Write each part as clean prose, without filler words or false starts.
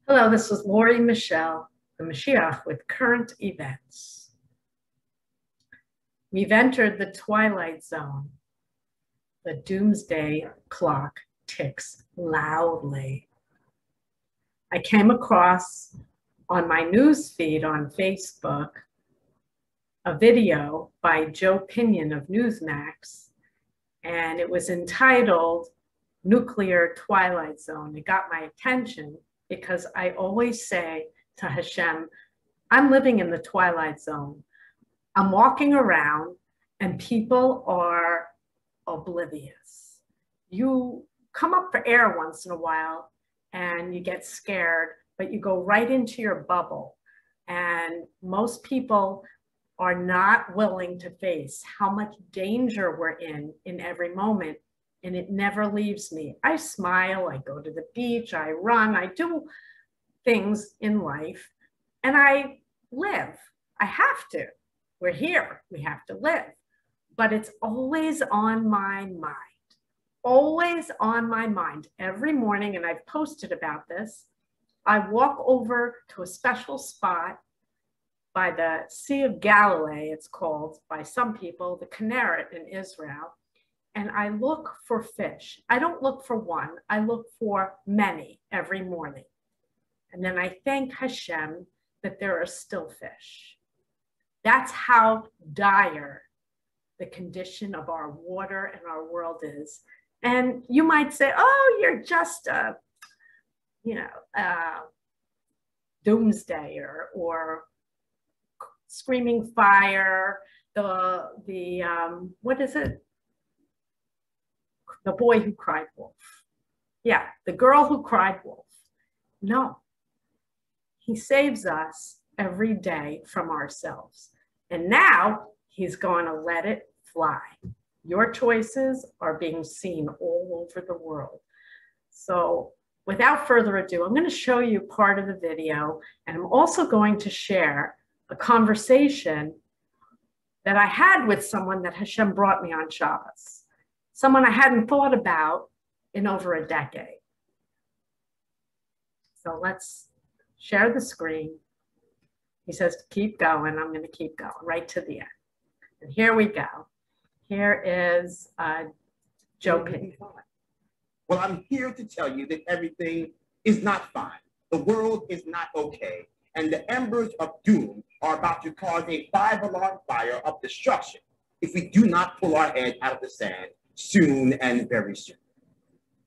Hello, this is Lori Michelle, the Moshiach with current events. We've entered the Twilight Zone. The Doomsday Clock ticks loudly. I came across on my news feed on Facebook a video by Joe Pinion of Newsmax, and it was entitled Nuclear Twilight Zone. It got my attention because I always say to Hashem, I'm living in the Twilight Zone. I'm walking around and people are oblivious. You come up for air once in a while and you get scared, but you go right into your bubble. And most people are not willing to face how much danger we're in every moment. And it never leaves me. I smile, I go to the beach, I run, I do things in life, and I live. I have to. We're here, we have to live. But it's always on my mind, always on my mind. Every morning, and I've posted about this, I walk over to a special spot by the Sea of Galilee, it's called by some people, the Kinneret in Israel. And I look for fish. I don't look for one, I look for many every morning. And then I thank Hashem that there are still fish. That's how dire the condition of our water and our world is. And you might say, oh, you're just a, doomsdayer or screaming fire, what is it? The boy who cried wolf. Yeah, the girl who cried wolf. No, he saves us every day from ourselves. And now he's going to let it fly. Your choices are being seen all over the world. So without further ado, I'm going to show you part of the video, and I'm also going to share a conversation that I had with someone that Hashem brought me on Shabbos. Someone I hadn't thought about in over a decade. So let's share the screen. He says to keep going. I'm going to keep going right to the end. And here we go. Here is Joe Pinion. Well, I'm here to tell you that everything is not fine. The world is not okay. And the embers of doom are about to cause a 5-alarm fire of destruction if we do not pull our head out of the sand soon and very soon.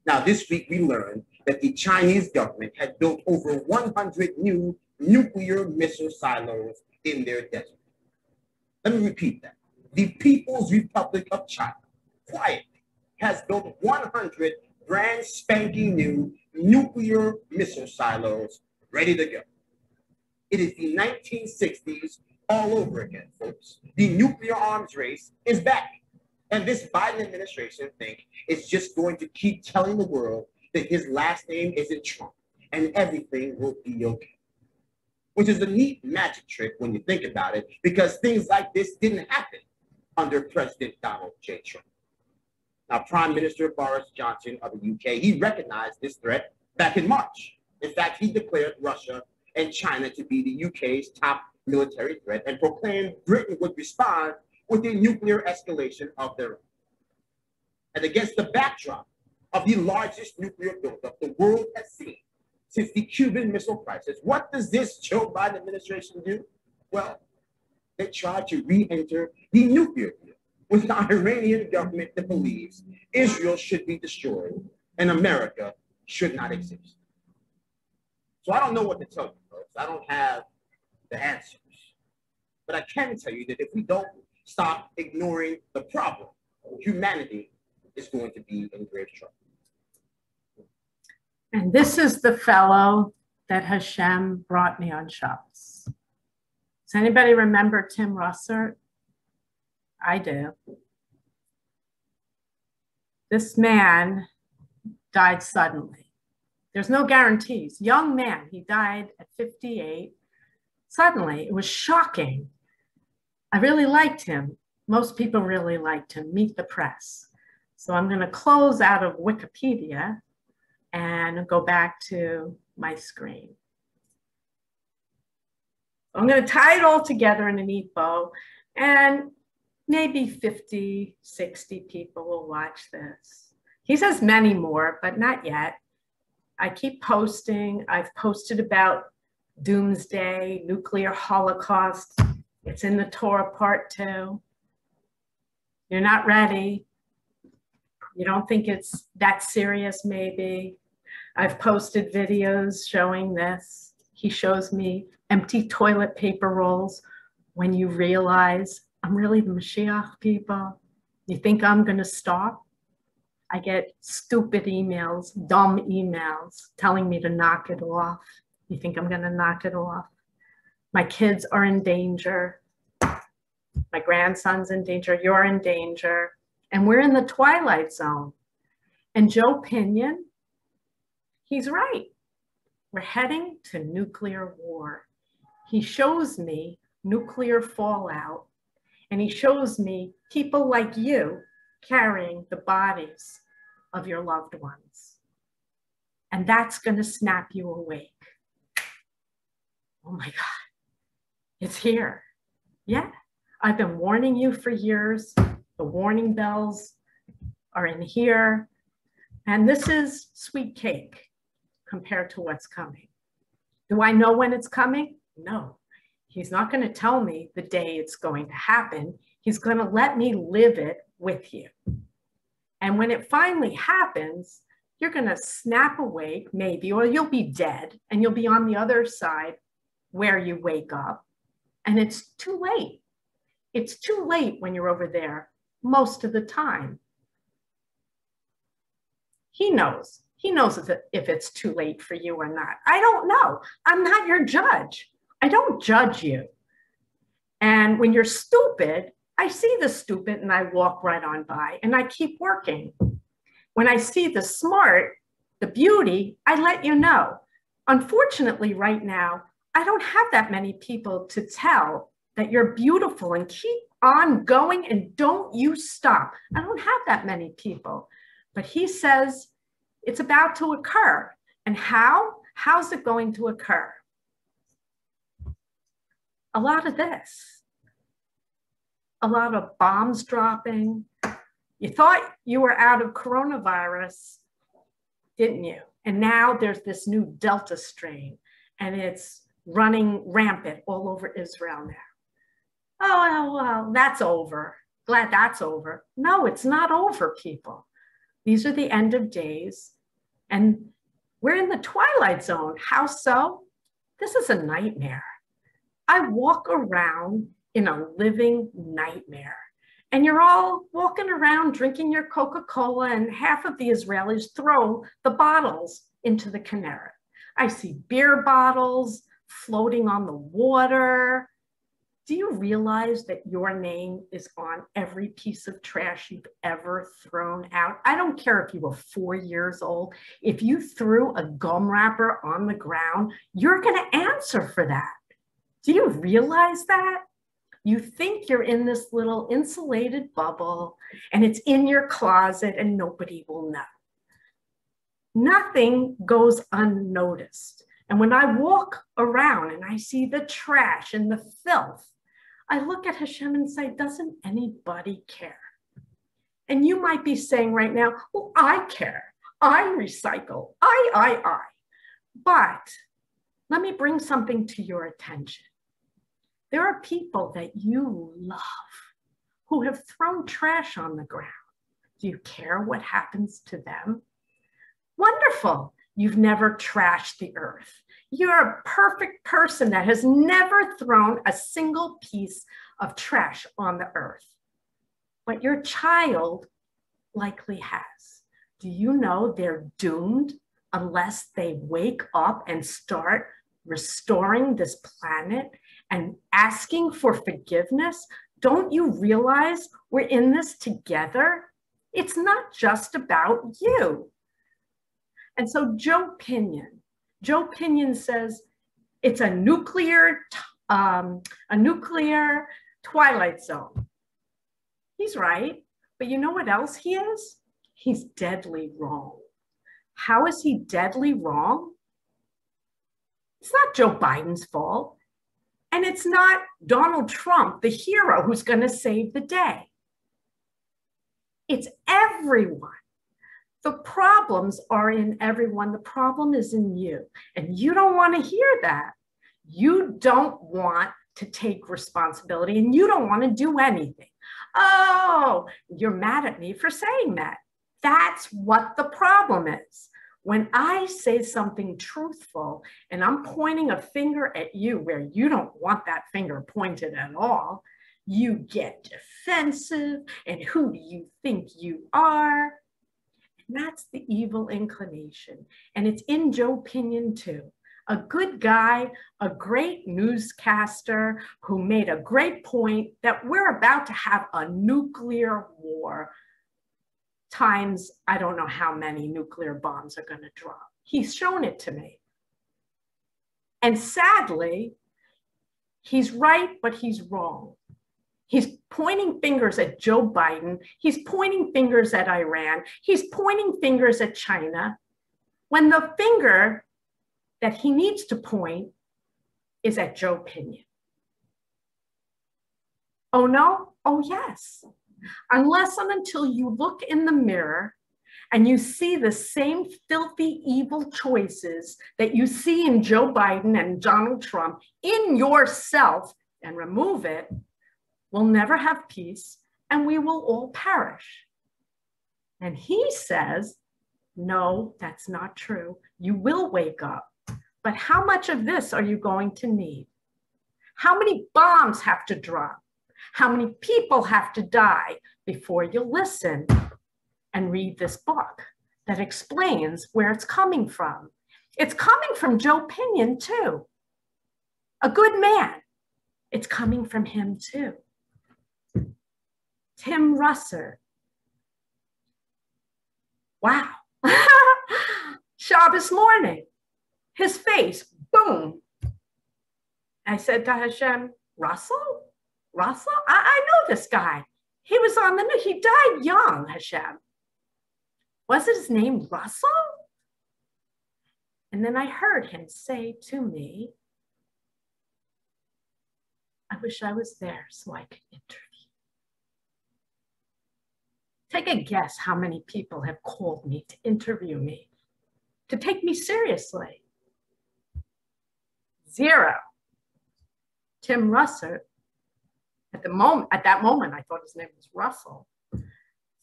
Now, this week we learned that the Chinese government had built over 100 new nuclear missile silos in their desert. Let me repeat that. The People's Republic of China quietly has built 100 brand spanking new nuclear missile silos ready to go. It is the 1960s all over again, folks. The nuclear arms race is back. And this Biden administration think it's just going to keep telling the world that his last name isn't Trump and everything will be okay. Which is a neat magic trick when you think about it, because things like this didn't happen under President Donald J. Trump. Now, Prime Minister Boris Johnson of the UK, he recognized this threat back in March. In fact, he declared Russia and China to be the UK's top military threat and proclaimed Britain would respond with a nuclear escalation of their own. And against the backdrop of the largest nuclear buildup the world has seen since the Cuban Missile Crisis, what does this Joe Biden administration do? Well, they try to re-enter the nuclear deal with an Iranian government that believes Israel should be destroyed and America should not exist. So I don't know what to tell you, folks. I don't have the answers. But I can tell you that if we don't stop ignoring the problem, humanity is going to be in grave trouble. And this is the fellow that Hashem brought me on Shabbos. Does anybody remember Tim Russert? I do. This man died suddenly. There's no guarantees. Young man, he died at 58. Suddenly, it was shocking. I really liked him. Most people really liked him. Meet the press. So I'm going to close out of Wikipedia and go back to my screen. I'm going to tie it all together in a neat bow, and maybe 50, 60 people will watch this. He says many more, but not yet. I keep posting. I've posted about Doomsday, nuclear holocaust. It's in the Torah part 2. You're not ready. You don't think it's that serious, maybe. I've posted videos showing this. He shows me empty toilet paper rolls when you realize I'm really the Moshiach, people. You think I'm going to stop? I get stupid emails, dumb emails telling me to knock it off. You think I'm going to knock it off? My kids are in danger. My grandson's in danger. You're in danger. And we're in the Twilight Zone. And Joe Pinion, he's right. We're heading to nuclear war. He shows me nuclear fallout, and he shows me people like you carrying the bodies of your loved ones. And that's going to snap you awake. Oh my God, it's here. Yeah, I've been warning you for years. The warning bells are in here. And this is sweet cake compared to what's coming. Do I know when it's coming? No. He's not going to tell me the day it's going to happen. He's going to let me live it with you. And when it finally happens, you're going to snap awake, maybe, or you'll be dead, and you'll be on the other side where you wake up. And it's too late. It's too late when you're over there most of the time. He knows. He knows if it's too late for you or not. I don't know. I'm not your judge. I don't judge you. And when you're stupid, I see the stupid and I walk right on by and I keep working. When I see the smart, the beauty, I let you know. Unfortunately, right now, I don't have that many people to tell that you're beautiful and keep on going and don't you stop. I don't have that many people. But he says it's about to occur. And how? How's it going to occur? A lot of this. A lot of bombs dropping. You thought you were out of coronavirus, didn't you? And now there's this new Delta strain, and it's running rampant all over Israel now. Oh, well, that's over. Glad that's over. No, it's not over, people. These are the end of days, and we're in the Twilight Zone. How so? This is a nightmare. I walk around in a living nightmare. And you're all walking around drinking your Coca-Cola, and half of the Israelis throw the bottles into the Kinneret. I see beer bottles floating on the water. Do you realize that your name is on every piece of trash you've ever thrown out? I don't care if you were 4 years old. If you threw a gum wrapper on the ground, you're going to answer for that. Do you realize that? You think you're in this little insulated bubble and it's in your closet and nobody will know. Nothing goes unnoticed. And when I walk around and I see the trash and the filth, I look at Hashem and say, doesn't anybody care? And you might be saying right now, well, I care. I recycle. I. But let me bring something to your attention. There are people that you love who have thrown trash on the ground. Do you care what happens to them? Wonderful. You've never trashed the earth. You're a perfect person that has never thrown a single piece of trash on the earth. But your child likely has. Do you know they're doomed unless they wake up and start restoring this planet and asking for forgiveness? Don't you realize we're in this together? It's not just about you. And so Joe Pinion says it's a nuclear Twilight Zone. He's right, but you know what else he is? He's deadly wrong. How is he deadly wrong? It's not Joe Biden's fault. And it's not Donald Trump, the hero, who's going to save the day. It's everyone. The problems are in everyone. The problem is in you. And you don't want to hear that. You don't want to take responsibility and you don't want to do anything. Oh, you're mad at me for saying that. That's what the problem is. When I say something truthful and I'm pointing a finger at you where you don't want that finger pointed at all, you get defensive and who do you think you are? And that's the evil inclination. And it's in Joe Pinion too. A good guy, a great newscaster who made a great point that we're about to have a nuclear war times, I don't know how many nuclear bombs are going to drop. He's shown it to me. And sadly, he's right, but he's wrong. He's pointing fingers at Joe Biden. He's pointing fingers at Iran. He's pointing fingers at China, when the finger that he needs to point is at Joe Pinion. Oh no? Oh yes. Unless and until you look in the mirror and you see the same filthy, evil choices that you see in Joe Biden and Donald Trump in yourself and remove it, we'll never have peace and we will all perish. And he says, no, that's not true. You will wake up. But how much of this are you going to need? How many bombs have to drop? How many people have to die before you listen and read this book that explains where it's coming from? It's coming from Joe Pinion too. A good man. It's coming from him too. Tim Russer. Wow. Shabbos morning. His face, boom. I said to Hashem, Russell? Russell? I know this guy. He was on the news. He died young, Hashem. Was his name Russell? And then I heard him say to me, I wish I was there so I could interview. Take a guess how many people have called me to interview me, to take me seriously. 0. Tim Russer, at that moment, I thought his name was Russell,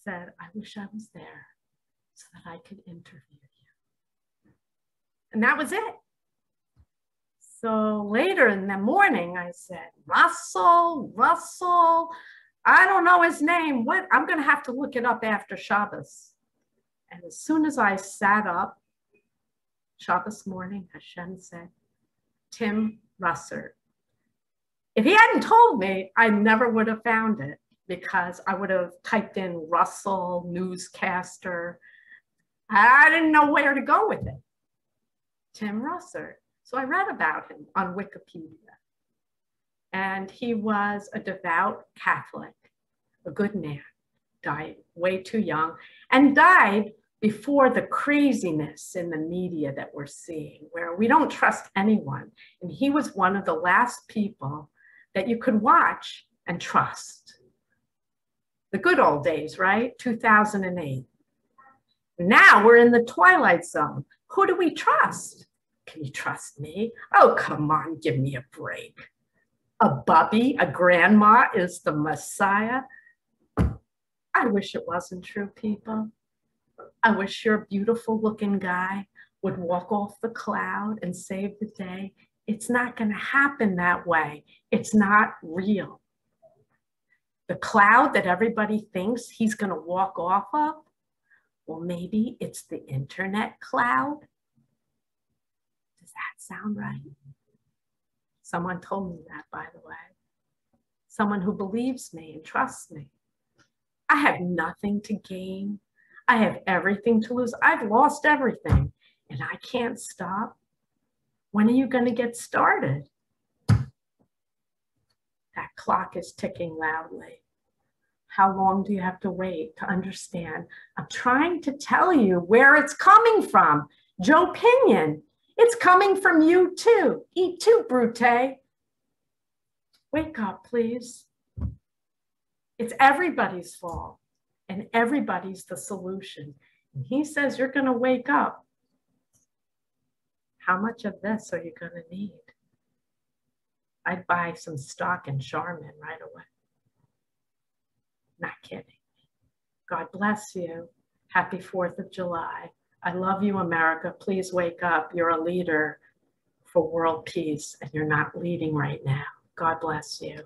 said, I wish I was there so that I could interview you. And that was it. So later in the morning, I said, Russell, I don't know his name. What? I'm going to have to look it up after Shabbos. And as soon as I sat up, Shabbos morning, Hashem said, Tim Russer. If he hadn't told me, I never would have found it because I would have typed in Russell, newscaster. I didn't know where to go with it. Tim Russer. So I read about him on Wikipedia. And he was a devout Catholic, a good man, died way too young, and died before the craziness in the media that we're seeing, where we don't trust anyone. And he was one of the last people that you could watch and trust. The good old days, right? 2008. Now we're in the Twilight Zone. Who do we trust? Can you trust me? Oh, come on, give me a break. A bubby, a grandma is the Messiah. I wish it wasn't true, people. I wish your beautiful looking guy would walk off the cloud and save the day. It's not going to happen that way. It's not real. The cloud that everybody thinks he's going to walk off of, well, maybe it's the internet cloud. Does that sound right? Someone told me that, by the way. Someone who believes me and trusts me. I have nothing to gain. I have everything to lose. I've lost everything and I can't stop. When are you going to get started? That clock is ticking loudly. How long do you have to wait to understand? I'm trying to tell you where it's coming from. Joe Pinion, it's coming from you too. Eat too, Brute. Wake up, please. It's everybody's fault, and everybody's the solution. And he says you're going to wake up. How much of this are you going to need? I'd buy some stock in Charmin right away. Not kidding. God bless you. Happy 4th of July. I love you, America. Please wake up. You're a leader for world peace, and you're not leading right now. God bless you.